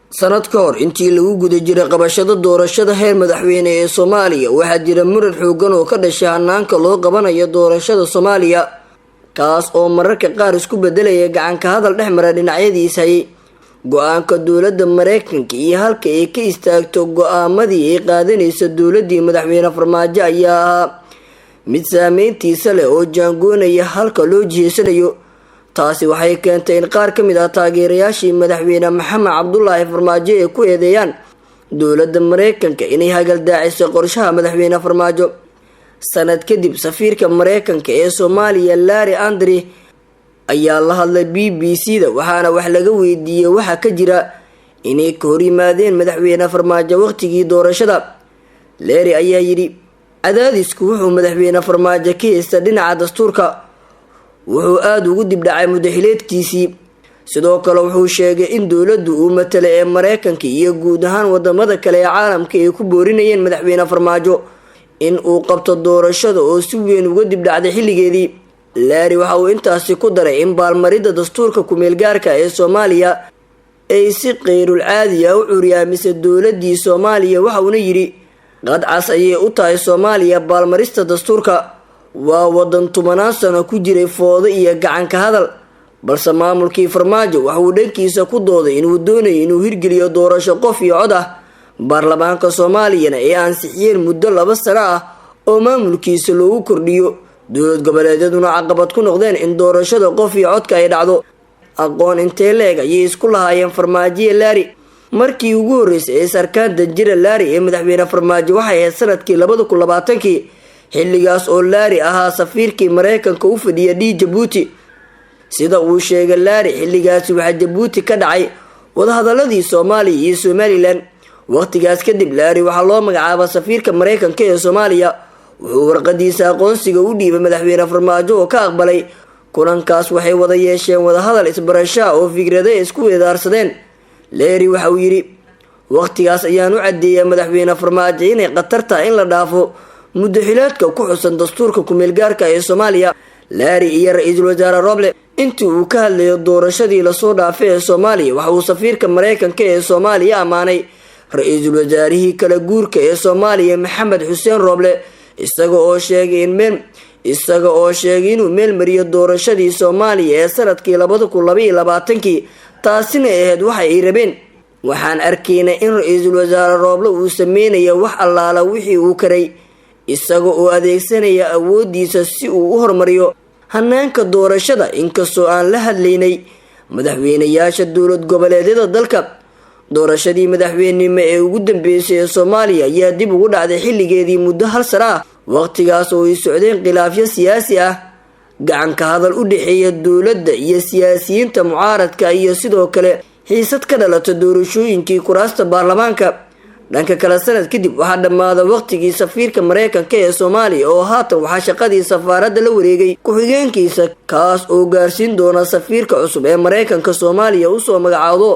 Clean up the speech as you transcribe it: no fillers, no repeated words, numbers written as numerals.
sanad ka hor intii lagu guda jiray qabashada doorashada heer madaxweyne ee Soomaaliya waxaa jira muran xoogan oo ka dhashay hanaanka loo qabanayo doorashada Soomaaliya kaas oo mararka qaar isku bedelaya gacan ka hadal dhexmara dhinacyadiisa go'aanka dowladda Mareykanka iyo halka ay ka istaagto go'aamadii ay qaadanayso dowladda madaxweyne Farmaajo ayaa mid saameyntiisa leh oo jaangoonaya halka loo jeesanayo taasi waxay keentay in qaar ka mid ah taageerayaashii madaxweyne Maxamed Cabdullaahi Farmaajo ay ku eedeeyaan dowladda Mareykanka inay hagaldaaciso qorshaha madaxweyne Farmaajo sanad kadib safiirka Mareykanka ee Soomaaliya Larry Andrew ayaa la hadlay BBC-da waxaana wax laga weydiiyay waxa ka jira inay ka hor yimaadeen madaxweyne Farmaajo waqtigii doorashada. Larry ayaa yiri cadaadisku wuxuu madaxweyne Farmaajo ka haystay dhinaca dastuurka wuxuu aad ugu dib dhacay mudaxileedkiisii sidoo kale wuxuu sheegay in dowladdu uu matalo ee Mareykanka iyo guud ahaan wadamada kale ee caalamka ay ku boorinayeen madaxweyne Farmaajo in uu qabto doorashada oo si weyn uga dib dhacday xilligeedii. Larry waxa uu intaasi ku daray in baalmarinta dastuurka ku meel gaarka ee Soomaaliya ay si qeyrul caadi ah u curyaamisay dowladii Soomaaliya waxa uu yiri qadcas ayay u tahay Soomaaliya baalmarista dastuurka waa wadan 10 sano ku jiray foodo iyo gacan ka hadal balse maamulkii Farmaajo waxa uu dhankiisa ku dooday inuu doonayo inuu hirgeliyo doorasho qof iyo cod ah baarlamaanka Soomaaliyana ay ansixiyeen muddo 2 sano ah oo maamulkiisa loogu kordhiyo dowlad goboleedyaduna caqabad ku noqdeen in doorashada qof iyo codka ay dhacdo. aqoon intee leeg ayay isku lahaayeen Farmaajo iyo Larry markii ugu horeysay ee sarkaan danjira Larry ee madaxweyne Farmaajo waxay ahayd sanadkii 2020 xilligaas oo Larry ahaa safiirkii Mareykanka u fadhiyay Djibouti sida uu sheegay Larry xilligaas waxa Djibouti ka dhacay wadahadaladii Soomaaliya iyo Somaliland waqtigaas kadib Larry waxa loo magacaabay safiirka Mareykanka ee Soomaaliya wuxuu warqadiisa aqoonsiga u dhiibay madaxweyne Farmaajo oo ka aqbalay kulankaas waxay wada yeesheen wadahadal isbarasho oo fikrado isku weedaarsadeen. Larry waxa uu yiri waqtigaas ayaan u cadeeyay madaxweyne Farmaajo inay qatar tahay in la dhaafo mudaxileedka ku xusan dastuurka ku meel gaarka ee Soomaaliya. Larry iyo ra'iisul wasaare Roble intii uu ka hadlayo doorashadii la soo dhaafay ee Soomaaliya waxa uu safiirka Mareykanka ee Soomaaliya amaanay ra'iisul wasaarihii kala guurka ee Soomaaliya Maxamed Xuseen Roble isaga oo sheegay inuu meel mariyo doorashadii Soomaaliya ee sanadkii 2022 taasina ahayd waxa ay rabeen. waxaan arkaynaa in ra'iisul wasaare Roble uu sameeyay wax allaala wixii uu karay isaga oo adeegsanaya awoodiisa si uu u hormariyo hanaanka doorashada inkastoo aan la hadlaynay madaxweynayaasha dowlad goboleedyada dalka. doorashadii madaxweynenimo ee ugu dambeysay ee Soomaaliya ayaa dib ugu dhacday xilligeedii muddo 1 sano ah waqtigaas oo ay socdeen khilaafyo siyaasi ah gacan ka hadal u dhaxeeya dowladda iyo siyaasiyiinta mucaaradka iyo sidoo kale xiisad ka dhalatay doorashooyinkii kuraasta baarlamaanka. dhanka kale sanad kadib waxaa dhamaaday waqtigii safiirka Mareykanka ee Soomaaliya oo haatan waxa shaqadii safaaradda la wareegay ku-xigeenkiisa kaas oo gaarsiin doona safiirka cusub ee Mareykanka Soomaaliya u soo magacaabo.